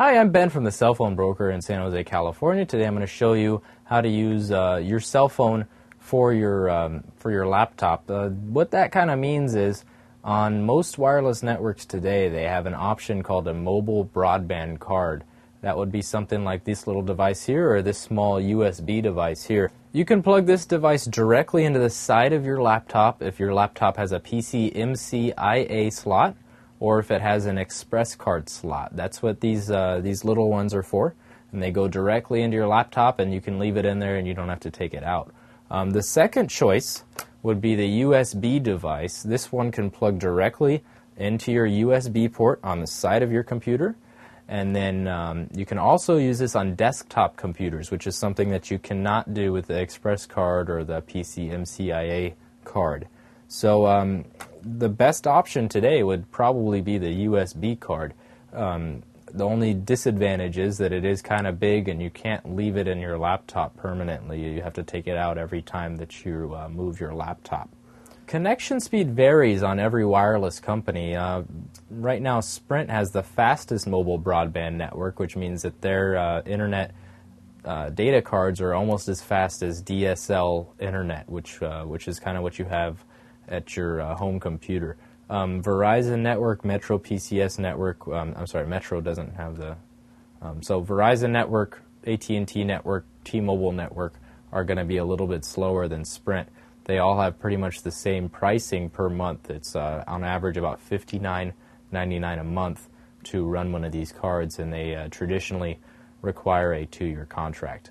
Hi, I'm Ben from the Cell Phone Broker in San Jose, California. Today I'm going to show you how to use your cell phone for your laptop. What that kind of means is on most wireless networks today they have an option called a mobile broadband card. That would be something like this little device here or this small USB device here. You can plug this device directly into the side of your laptop if your laptop has a PCMCIA slot, or if it has an express card slot. That's what these little ones are for, and they go directly into your laptop and you can leave it in there and you don't have to take it out. The second choice would be the USB device. This one can plug directly into your USB port on the side of your computer, and then you can also use this on desktop computers, which is something that you cannot do with the express card or the PCMCIA card. So the best option today would probably be the USB card. The only disadvantage is that it is kind of big and you can't leave it in your laptop permanently. You have to take it out every time that you move your laptop. Connection speed varies on every wireless company. Right now Sprint has the fastest mobile broadband network, which means that their internet data cards are almost as fast as DSL internet, which is kind of what you have at your home computer. Verizon network, Metro PCS network, I'm sorry, Metro doesn't have the, so Verizon network, AT&T network, T-Mobile network are going to be a little bit slower than Sprint. They all have pretty much the same pricing per month. It's on average about $59.99 a month to run one of these cards, and they traditionally require a 2-year contract.